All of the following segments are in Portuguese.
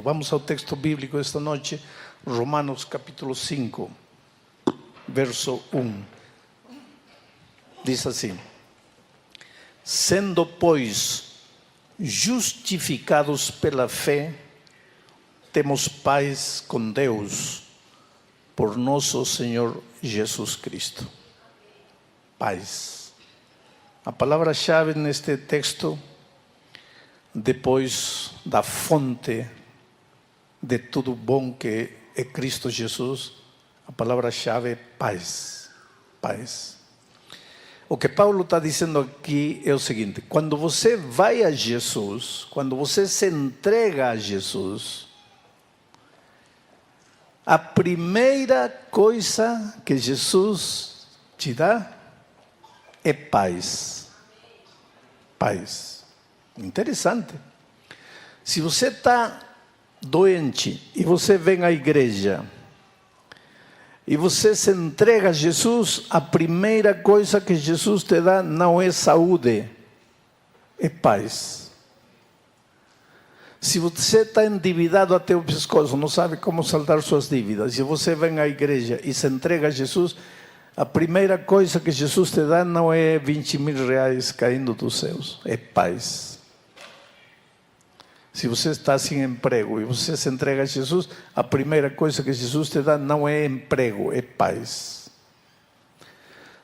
Vamos ao texto bíblico esta noite, Romanos capítulo 5, verso 1. Diz assim: sendo, pois, justificados pela fé, temos paz com Deus, por nosso Senhor Jesus Cristo. Paz. A palavra-chave neste texto, depois da fonte de tudo bom que é Cristo Jesus, a palavra-chave é paz. Paz. O que Paulo está dizendo aqui é o seguinte: quando você vai a Jesus, quando você se entrega a Jesus, a primeira coisa que Jesus te dá é paz. Paz. Interessante. Se você está doente e você vem à igreja e você se entrega a Jesus, a primeira coisa que Jesus te dá não é saúde, é paz. Se você está endividado até o pescoço, não sabe como saldar suas dívidas, e você vem à igreja e se entrega a Jesus, a primeira coisa que Jesus te dá não é 20 mil reais caindo dos céus, é paz. Se você está sem emprego e você se entrega a Jesus, a primeira coisa que Jesus te dá não é emprego, é paz.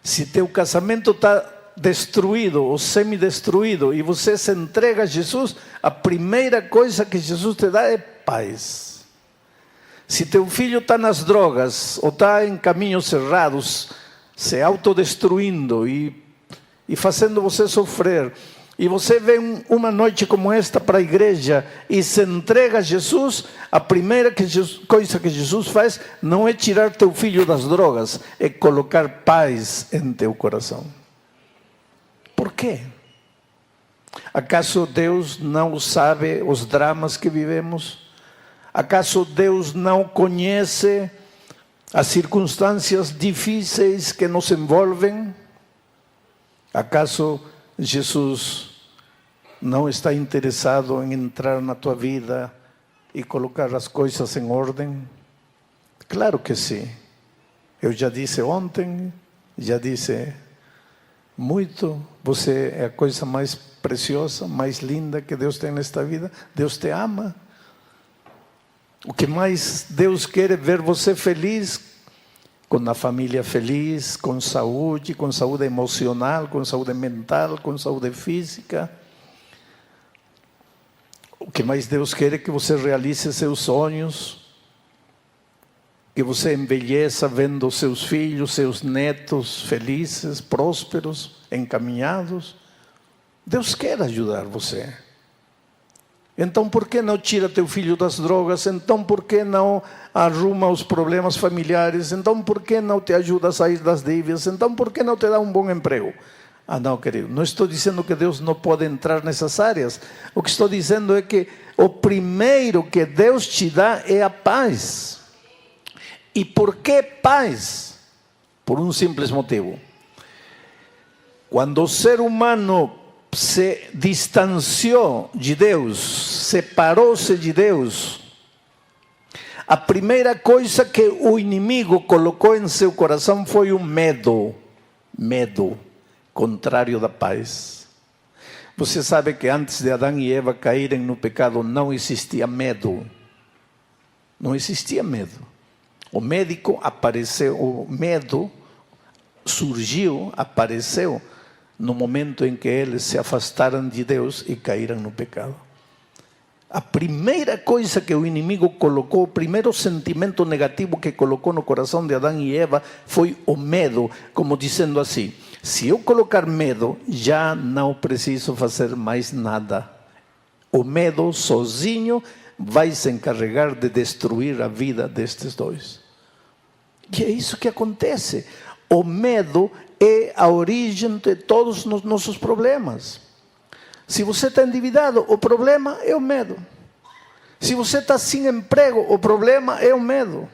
Se teu casamento está destruído ou semi-destruído e você se entrega a Jesus, a primeira coisa que Jesus te dá é paz. Se teu filho está nas drogas ou está em caminhos errados, se autodestruindo e fazendo você sofrer, e você vem uma noite como esta para a igreja e se entrega a Jesus, a primeira coisa que Jesus faz não é tirar teu filho das drogas, é colocar paz em teu coração. Por quê? Acaso Deus não sabe os dramas que vivemos? Acaso Deus não conhece as circunstâncias difíceis que nos envolvem? Acaso Jesus não está interessado em entrar na tua vida e colocar as coisas em ordem? Claro que sim. Eu já disse ontem, já disse muito, você é a coisa mais preciosa, mais linda que Deus tem nesta vida. Deus te ama. O que mais Deus quer é ver você feliz, com a família feliz, com saúde emocional, com saúde mental, com saúde física. O que mais Deus quer é que você realize seus sonhos, que você envelheça vendo seus filhos, seus netos felizes, prósperos, encaminhados. Deus quer ajudar você. Então por que não tira teu filho das drogas? Então por que não arruma os problemas familiares? Então por que não te ajuda a sair das dívidas? Então por que não te dá um bom emprego? Ah, não, querido, não estou dizendo que Deus não pode entrar nessas áreas. O que estou dizendo é que o primeiro que Deus te dá é a paz. E por que paz? Por um simples motivo. Quando o ser humano se distanciou de Deus, separou-se de Deus, a primeira coisa que o inimigo colocou em seu coração foi o medo. Medo, contrário da paz. Você sabe que antes de Adão e Eva caírem no pecado não existia medo. Não existia medo. O medo surgiu, apareceu no momento em que eles se afastaram de Deus e caíram no pecado. A primeira coisa que o inimigo colocou, o primeiro sentimento negativo que colocou no coração de Adão e Eva foi o medo, como dizendo assim: se eu colocar medo, já não preciso fazer mais nada. O medo sozinho vai se encarregar de destruir a vida destes dois. E é isso que acontece. O medo é a origem de todos os nossos problemas. Se você está endividado, o problema é o medo. Se você está sem emprego, o problema é o medo.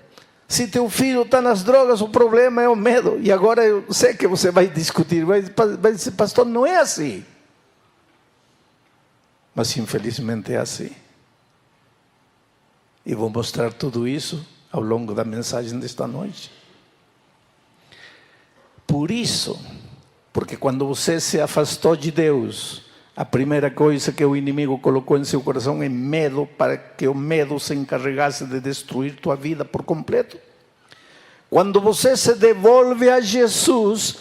Se teu filho está nas drogas, o problema é o medo. E agora eu sei que você vai discutir, vai dizer: pastor, não é assim. Mas infelizmente é assim. E vou mostrar tudo isso ao longo da mensagem desta noite. Por isso, porque quando você se afastou de Deus, a primeira coisa que o inimigo colocou em seu coração é medo, para que o medo se encarregasse de destruir tua vida por completo. Quando você se devolve a Jesus,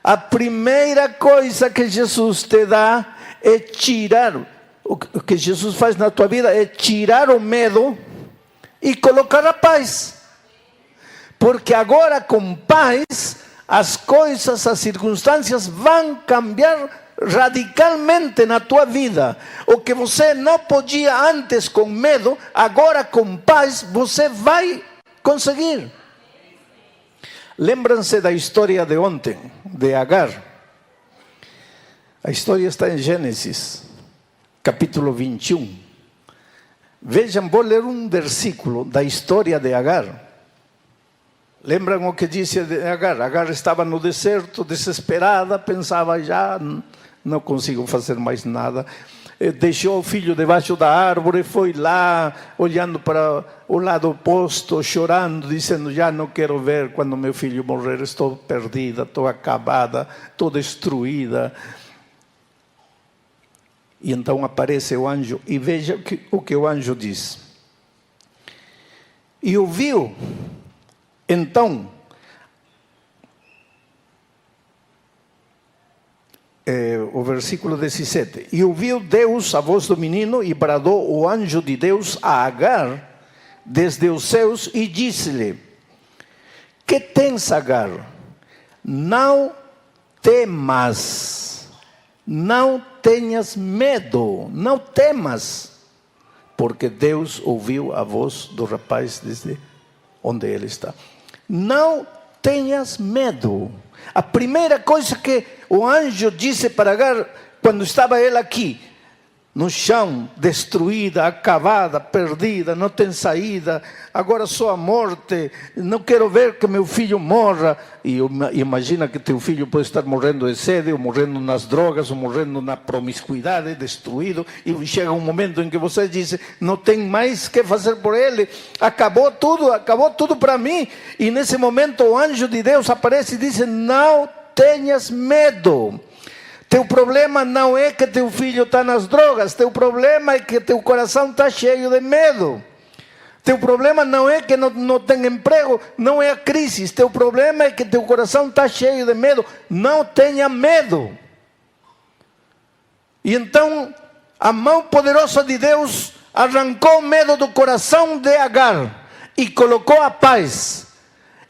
a primeira coisa que Jesus te dá é tirar, o que Jesus faz na tua vida é tirar o medo e colocar a paz. Porque agora com paz, as coisas, as circunstâncias vão cambiar radicalmente na tua vida. O que você não podia antes com medo, agora com paz você vai conseguir. Lembram-se da história de ontem, de Agar. A história está em Gênesis, capítulo 21. Vejam, vou ler um versículo da história de Agar. Lembram o que disse de Agar? Agar estava no deserto, desesperada, pensava, já não consigo fazer mais nada. Deixou o filho debaixo da árvore, foi lá, olhando para o lado oposto, chorando, dizendo, já não quero ver quando meu filho morrer, estou perdida, estou acabada, estou destruída. E então aparece o anjo, e veja o que o anjo diz. E ouviu, então, o versículo 17. E ouviu Deus a voz do menino, e bradou o anjo de Deus a Agar desde os céus, e disse-lhe: que tens, Agar? Não temas, não tenhas medo, não temas, porque Deus ouviu a voz do rapaz desde onde ele está. Não tenhas medo. A primeira coisa que o anjo disse para Agar, quando estava ela aqui, no chão, destruída, acabada, perdida, não tem saída, agora só a morte, não quero ver que meu filho morra. E imagina que teu filho pode estar morrendo de sede, ou morrendo nas drogas, ou morrendo na promiscuidade, destruído, e chega um momento em que você diz, não tem mais que fazer por ele, acabou tudo para mim. E nesse momento o anjo de Deus aparece e diz, não tenhas medo. Teu problema não é que teu filho está nas drogas, teu problema é que teu coração está cheio de medo. Teu problema não é que não tem emprego, não é a crise, teu problema é que teu coração está cheio de medo. Não tenha medo. E então a mão poderosa de Deus arrancou o medo do coração de Agar e colocou a paz.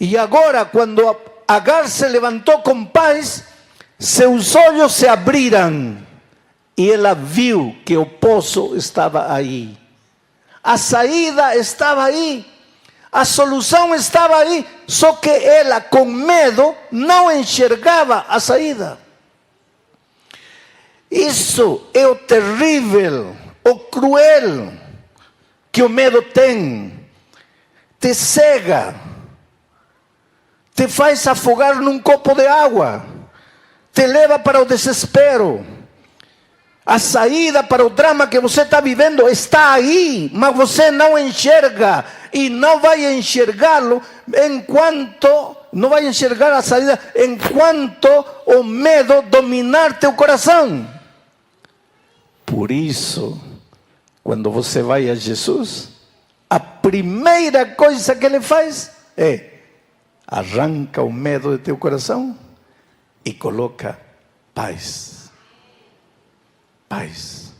E agora, quando Agar se levantou com paz, seus olhos se abriram e ela viu que o poço estava aí. A saída estava aí. A solução estava aí. Só que ela, com medo, não enxergava a saída. Isso é o terrível, o cruel que o medo tem. Te cega. Te faz afogar num copo de água. Te leva para o desespero. A saída para o drama que você está vivendo está aí, mas você não enxerga. E não vai enxergá-lo enquanto, não vai enxergar a saída enquanto o medo dominar teu coração. Por isso, quando você vai a Jesus, a primeira coisa que ele faz é arranca o medo de teu coração e coloca paz. Paz.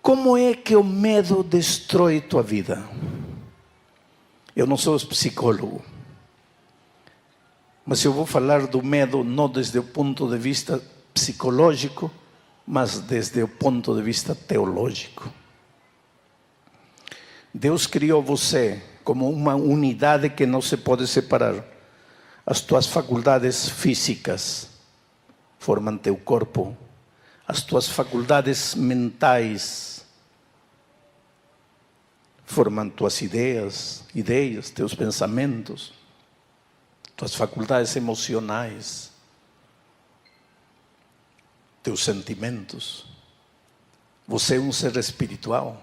Como é que o medo destrói tua vida? Eu não sou psicólogo, mas eu vou falar do medo não desde o ponto de vista psicológico, mas desde o ponto de vista teológico. Deus criou você como uma unidade que não se pode separar. As tuas faculdades físicas formam teu corpo. As tuas faculdades mentais formam tuas ideias, teus pensamentos, tuas faculdades emocionais, teus sentimentos. Você é um ser espiritual.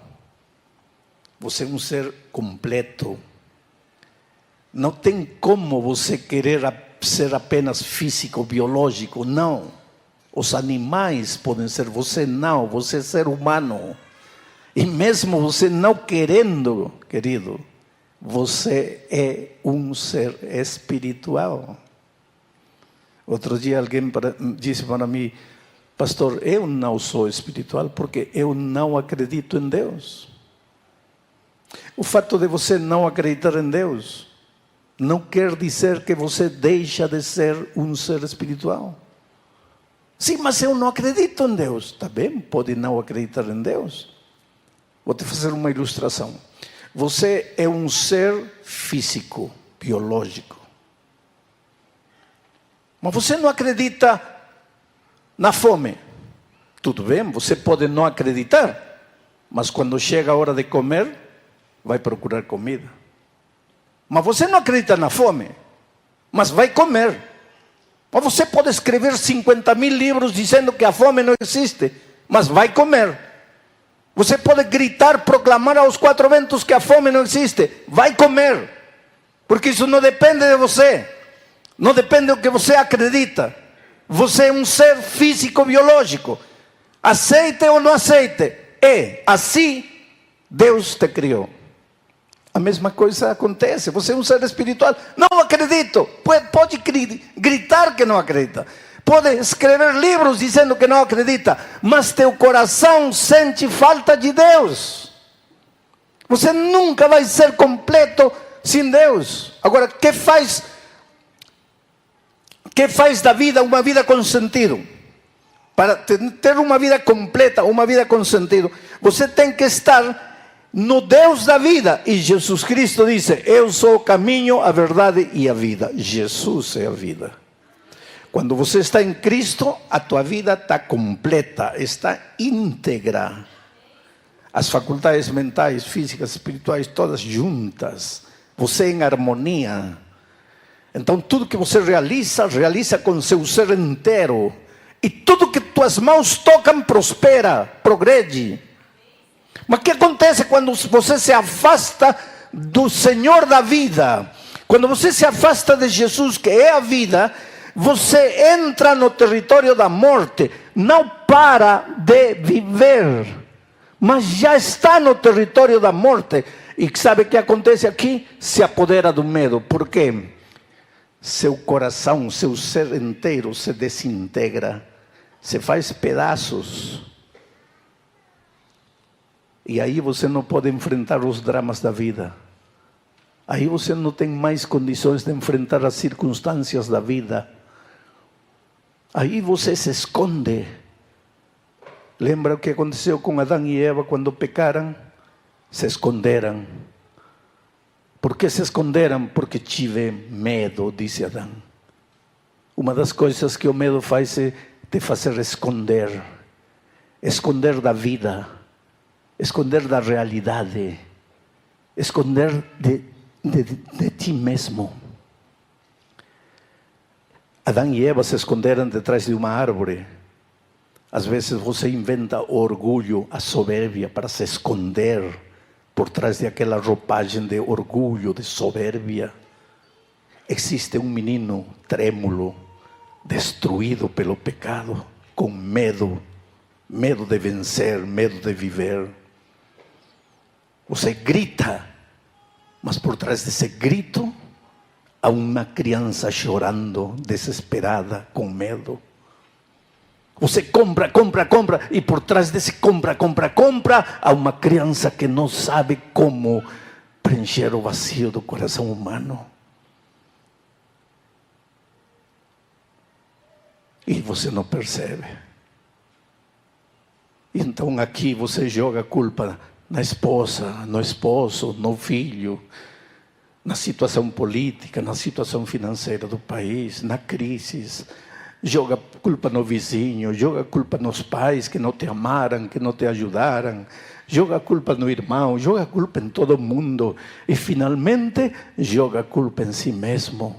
Você é um ser completo. Não tem como você querer ser apenas físico, biológico, não. Os animais podem ser, você não, você é ser humano. E mesmo você não querendo, querido, você é um ser espiritual. Outro dia alguém disse para mim: pastor, eu não sou espiritual porque eu não acredito em Deus. O fato de você não acreditar em Deus não quer dizer que você deixa de ser um ser espiritual. Sim, mas eu não acredito em Deus. Está bem, pode não acreditar em Deus. Vou te fazer uma ilustração. Você é um ser físico, biológico. Mas você não acredita na fome. Tudo bem, você pode não acreditar, mas quando chega a hora de comer, vai procurar comida. Mas você não acredita na fome, mas vai comer. Mas você pode escrever 50.000 livros dizendo que a fome não existe, mas vai comer. Você pode gritar, proclamar aos quatro ventos que a fome não existe, vai comer. Porque isso não depende de você, não depende do que você acredita. Você é um ser físico, biológico. Aceite ou não aceite, é assim Deus te criou. A mesma coisa acontece. Você é um ser espiritual. Não acredito. Pode gritar que não acredita. Pode escrever livros dizendo que não acredita. Mas teu coração sente falta de Deus. Você nunca vai ser completo sem Deus. Agora, o que faz da vida uma vida com sentido? Para ter uma vida completa, uma vida com sentido, você tem que estar no Deus da vida. E Jesus Cristo disse: eu sou o caminho, a verdade e a vida. Jesus é a vida. Quando você está em Cristo, a tua vida está completa, está íntegra. As faculdades mentais, físicas, espirituais, todas juntas. Você em harmonia. Então tudo que você realiza com seu ser inteiro. E tudo que tuas mãos tocam prospera, progrede. Mas o que acontece quando você se afasta do Senhor da vida? Quando você se afasta de Jesus, que é a vida, você entra no território da morte. Não para de viver, mas já está no território da morte. E sabe o que acontece aqui? Se apodera do medo. Por quê? Seu coração, seu ser inteiro se desintegra, se faz pedaços. E aí você não pode enfrentar os dramas da vida. Aí você não tem mais condições de enfrentar as circunstâncias da vida. Aí você se esconde. Lembra o que aconteceu com Adão e Eva quando pecaram? Se esconderam. Por que se esconderam? Porque tive medo, disse Adão. Uma das coisas que o medo faz é te fazer esconder. Esconder da vida. Esconder da realidade. Esconder de ti mesmo. Adão e Eva se esconderam detrás de uma árvore. Às vezes você inventa o orgulho, a soberbia para se esconder por trás daquela roupagem de orgulho, de soberbia. Existe um menino trêmulo, destruído pelo pecado, com medo de vencer, medo de viver. Você grita, mas por trás desse grito há uma criança chorando, desesperada, com medo. Você compra, e por trás desse compra, há uma criança que não sabe como preencher o vazio do coração humano. E você não percebe. Então aqui você joga a culpa na esposa, no esposo, no filho, na situação política, na situação financeira do país, na crise. Joga culpa no vizinho, joga culpa nos pais que não te amaram, que não te ajudaram. Joga culpa no irmão, joga culpa em todo mundo. E finalmente joga culpa em si mesmo.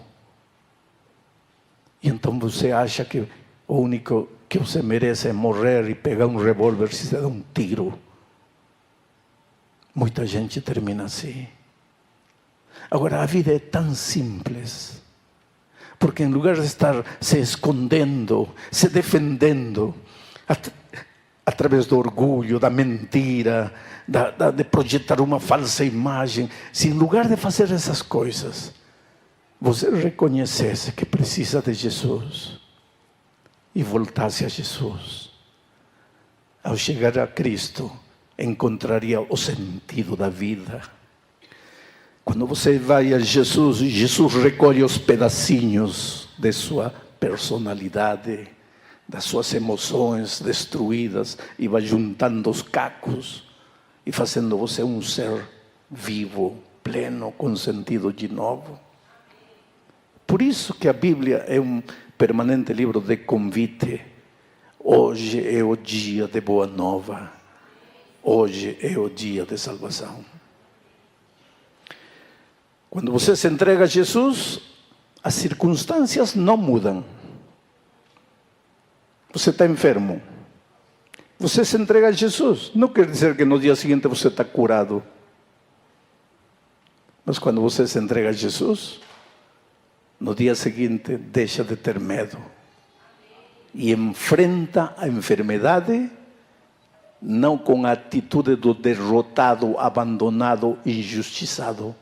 E então você acha que o único que você merece é morrer e pegar um revólver e se dar um tiro. Muita gente termina assim. Agora, a vida é tão simples, porque em lugar de estar se escondendo, se defendendo, através do orgulho, da mentira, de projetar uma falsa imagem, se em lugar de fazer essas coisas, você reconhecesse que precisa de Jesus e voltasse a Jesus, ao chegar a Cristo, encontraria o sentido da vida. Quando você vai a Jesus, Jesus recolhe os pedacinhos de sua personalidade, das suas emoções destruídas, e vai juntando os cacos e fazendo você um ser vivo, pleno, com sentido de novo. Por isso que a Bíblia é um permanente livro de convite. Hoje é o dia de boa nova. Hoje é o dia de salvação. Quando você se entrega a Jesus, as circunstâncias não mudam. Você está enfermo. Você se entrega a Jesus. Não quer dizer que no dia seguinte você está curado. Mas quando você se entrega a Jesus, no dia seguinte deixa de ter medo. E enfrenta a enfermidade, não com a atitude do derrotado, abandonado, injustiçado,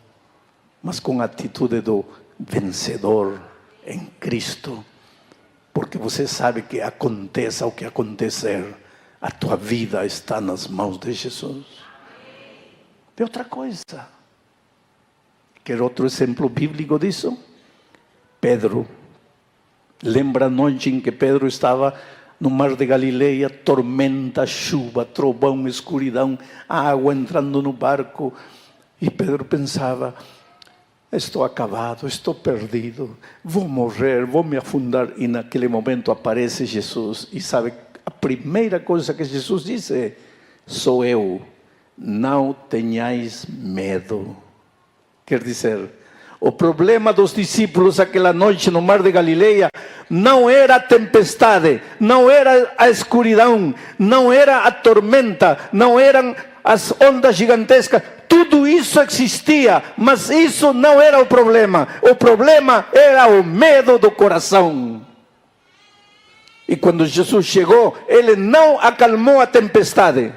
mas com a atitude do vencedor em Cristo. Porque você sabe que aconteça o que acontecer, a tua vida está nas mãos de Jesus. Tem outra coisa. Quer outro exemplo bíblico disso? Pedro. Lembra a noite em que Pedro estava no mar de Galileia, tormenta, chuva, trovão, escuridão, água entrando no barco. E Pedro pensava: estou acabado, estou perdido, vou morrer, vou me afundar. E naquele momento aparece Jesus. E sabe, a primeira coisa que Jesus disse: sou eu, não tenhais medo. Quer dizer, o problema dos discípulos aquela noite no mar de Galileia não era a tempestade, não era a escuridão, não era a tormenta, não eram as ondas gigantescas. Tudo isso existia, mas isso não era o problema. O problema era o medo do coração. E quando Jesus chegou, ele não acalmou a tempestade.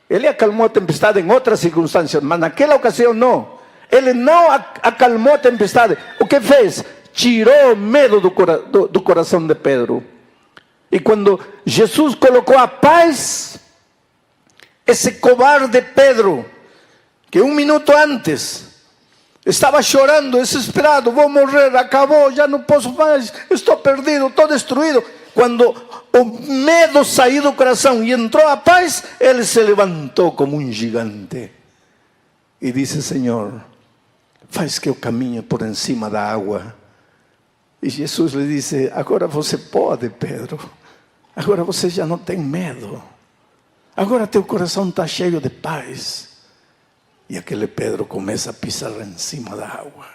Ele acalmou a tempestade em outras circunstâncias, mas naquela ocasião não. Ele não acalmou a tempestade. O que fez? Tirou o medo do coração de Pedro. E quando Jesus colocou a paz, esse covarde Pedro, que um minuto antes estava chorando, desesperado: vou morrer, acabou, já não posso mais, estou perdido, estou destruído. Quando o medo saiu do coração e entrou a paz, ele se levantou como um gigante e disse: Senhor, faz que eu caminhe por cima da água. E Jesus lhe disse: agora você pode, Pedro, agora você já não tem medo, agora teu coração está cheio de paz. E aquele Pedro começa a pisar em cima da água.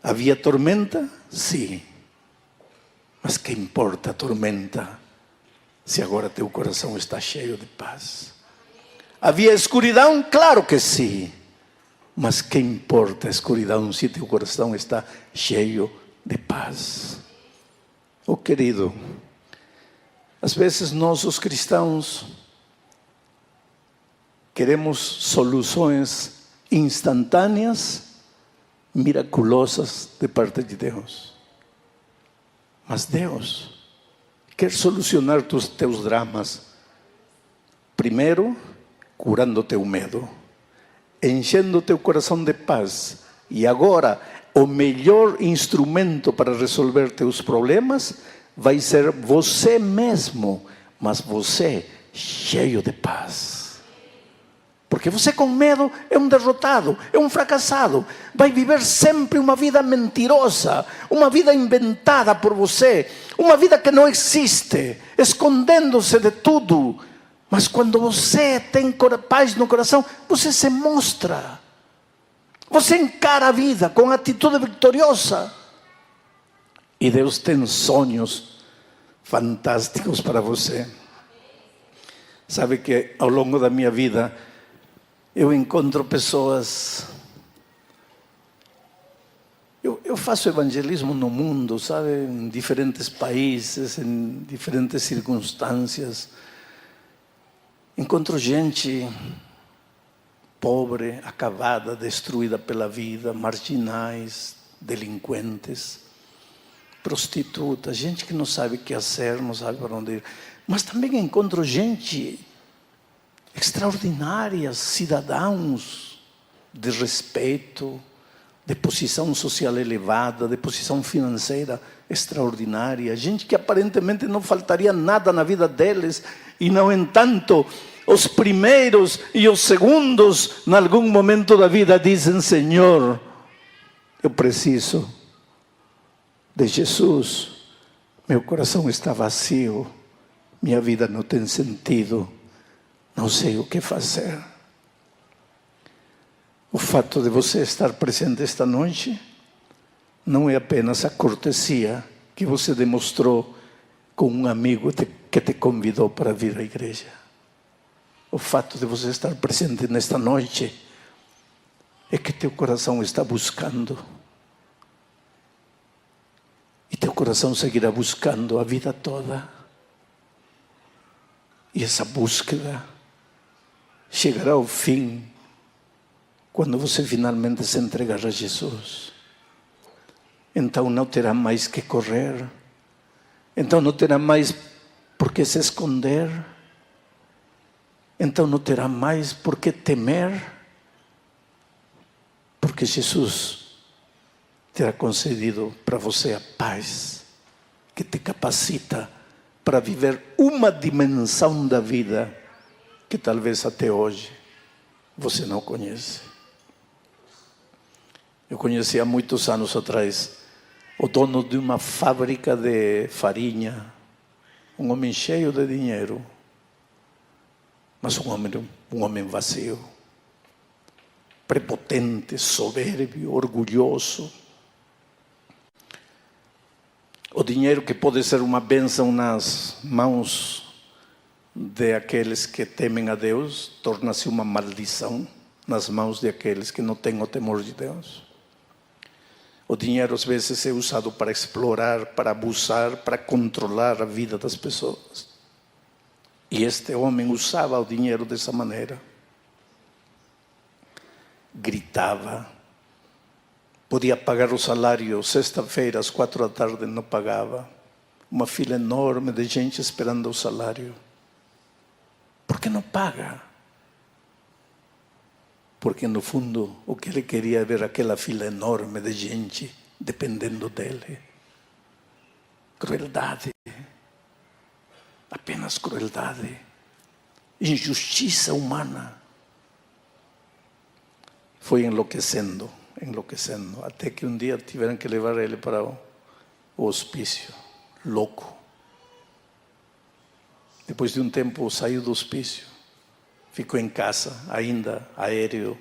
Havia tormenta? Sim. Mas que importa a tormenta, se agora teu coração está cheio de paz? Havia escuridão? Claro que sim. Mas que importa a escuridão, se teu coração está cheio de paz? Oh querido, às vezes nós os cristãos queremos soluções instantâneas, miraculosas de parte de Deus. Mas Deus quer solucionar teus dramas, primeiro curando teu medo, enchendo teu coração de paz. E agora, o melhor instrumento para resolver teus problemas vai ser você mesmo, mas você cheio de paz. Porque você com medo é um derrotado, é um fracassado. Vai viver sempre uma vida mentirosa, uma vida inventada por você, uma vida que não existe, escondendo-se de tudo. Mas quando você tem paz no coração, você se mostra. Você encara a vida com atitude vitoriosa. E Deus tem sonhos fantásticos para você. Sabe que ao longo da minha vida, Eu encontro pessoas... Eu faço evangelismo no mundo, sabe? Em diferentes países, em diferentes circunstâncias. Encontro gente pobre, acabada, destruída pela vida, marginais, delinquentes, prostitutas, gente que não sabe o que fazer, não sabe para onde ir. Mas também encontro gente extraordinária, cidadãos de respeito, de posição social elevada, de posição financeira extraordinária, gente que aparentemente não faltaria nada na vida deles, e no entanto, os primeiros e os segundos, em algum momento da vida, dizem: Senhor, eu preciso de Jesus, meu coração está vazio, minha vida não tem sentido, não sei o que fazer. O fato de você estar presente esta noite não é apenas a cortesia que você demonstrou com um amigo que te convidou para vir à igreja. O fato de você estar presente nesta noite é que teu coração está buscando. E teu coração seguirá buscando a vida toda. E essa búsqueda chegará ao fim quando você finalmente se entregar a Jesus. Então não terá mais que correr. Então não terá mais por que se esconder. Então não terá mais por que temer. Porque Jesus terá concedido para você a paz que te capacita para viver uma dimensão da vida que talvez até hoje você não conhece. Eu conheci há muitos anos atrás o dono de uma fábrica de farinha, um homem cheio de dinheiro, mas um homem vazio, prepotente, soberbio, orgulhoso. O dinheiro que pode ser uma bênção nas mãos de aqueles que temem a Deus, torna-se uma maldição nas mãos de aqueles que não têm o temor de Deus. O dinheiro às vezes é usado para explorar, para abusar, para controlar a vida das pessoas. E este homem usava o dinheiro dessa maneira. Gritava. Podia pagar o salário, sexta-feira, às 4 da tarde, não pagava. Uma fila enorme de gente esperando o salário. Por que não paga? Porque no fundo o que ele queria é ver aquela fila enorme de gente dependendo dele. Crueldade. Apenas crueldade. Injustiça humana. Foi enlouquecendo, até que um dia tiveram que levar ele para o hospício, louco. Depois de um tempo saiu do hospício, ficou em casa, ainda aéreo.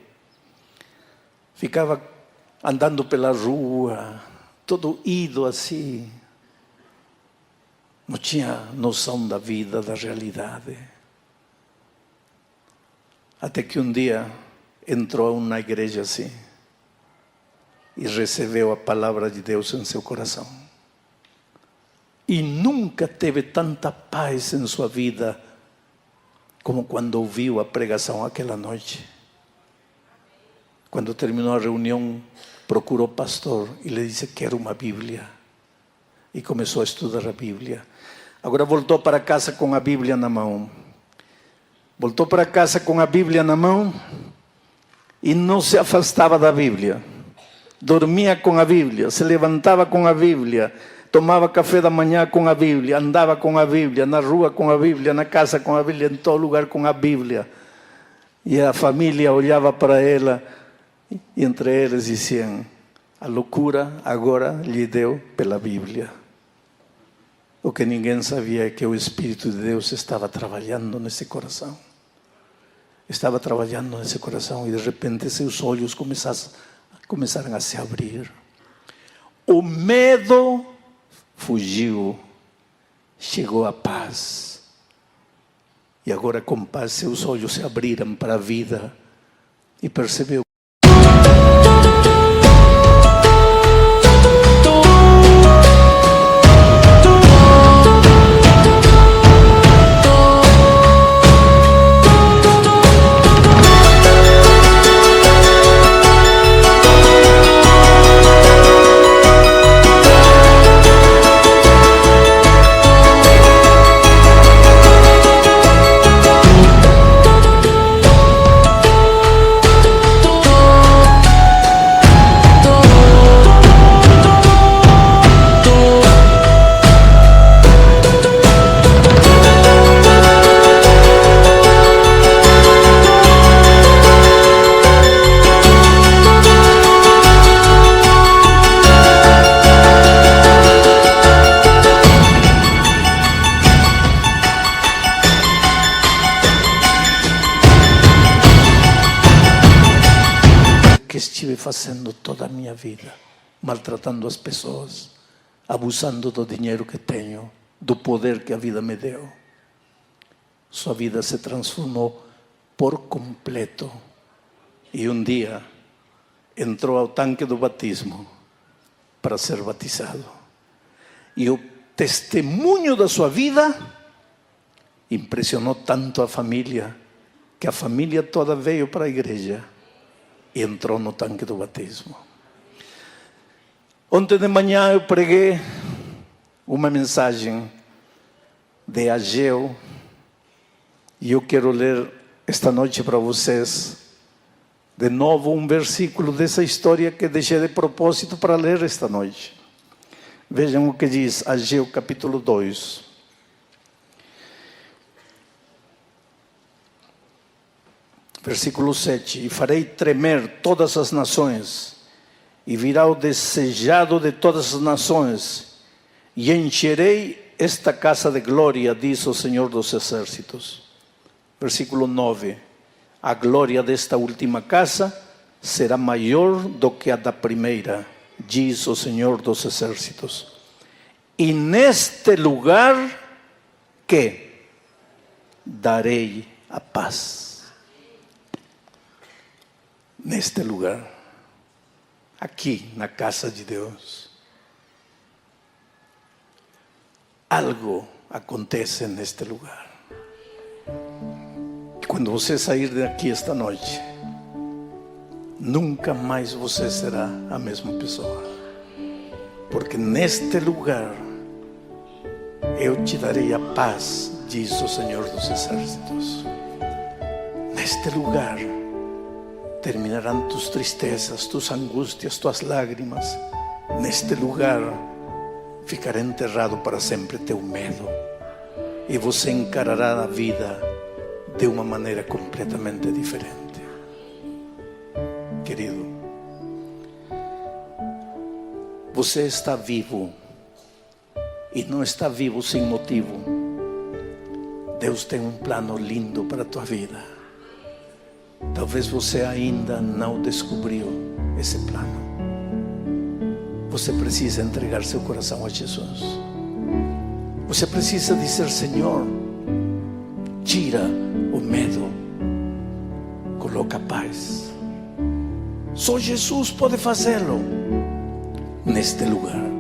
Ficava andando pela rua, todo ido assim. Não tinha noção da vida, da realidade. Até que um dia entrou na igreja assim e recebeu a palavra de Deus em seu coração. E nunca teve tanta paz em sua vida como quando ouviu a pregação aquela noite. Quando terminou a reunião, procurou o pastor e lhe disse: quero uma Bíblia. E começou a estudar a Bíblia. Agora voltou para casa com a Bíblia na mão. Voltou para casa com a Bíblia na mão e não se afastava da Bíblia. Dormia com a Bíblia, se levantava com a Bíblia, tomava café da manhã com a Bíblia, andava com a Bíblia, na rua com a Bíblia, na casa com a Bíblia, em todo lugar com a Bíblia. E a família olhava para ela e entre eles diziam: a loucura agora lhe deu pela Bíblia. O que ninguém sabia é que o Espírito de Deus estava trabalhando nesse coração. Estava trabalhando nesse coração e de repente seus olhos começaram a se abrir. O medo fugiu, chegou a paz. E agora com paz seus olhos se abriram para a vida, e percebeu. Estive fazendo toda a minha vida, maltratando as pessoas, abusando do dinheiro que tenho, do poder que a vida me deu. Sua vida se transformou por completo e um dia entrou ao tanque do batismo para ser batizado. E o testemunho da sua vida impressionou tanto a família, que a família toda veio para a igreja e entrou no tanque do batismo. Ontem de manhã eu preguei uma mensagem de Ageu e eu quero ler esta noite para vocês de novo um versículo dessa história que deixei de propósito para ler esta noite. Vejam o que diz Ageu capítulo 2. Versículo 7, e farei tremer todas as nações, e virá o desejado de todas as nações, e encherei esta casa de glória, diz o Senhor dos Exércitos. Versículo 9, a glória desta última casa será maior do que a da primeira, diz o Senhor dos Exércitos. E neste lugar que darei a paz. Neste lugar, aqui na casa de Deus, algo acontece neste lugar. Quando você sair daqui esta noite, nunca mais você será a mesma pessoa, porque neste lugar eu te darei a paz, diz o Senhor dos Exércitos. Neste lugar terminarán tus tristezas, tus angústias, tus lágrimas. Neste lugar ficará enterrado para sempre teu medo e você encarará a vida de uma maneira completamente diferente. Querido, você está vivo e não está vivo sem motivo. Deus tem um plano lindo para a tua vida. Talvez você ainda não descobriu esse plano. Você precisa entregar seu coração a Jesus. Você precisa dizer: Senhor, tira o medo, coloca a paz. Só Jesus pode fazê-lo neste lugar.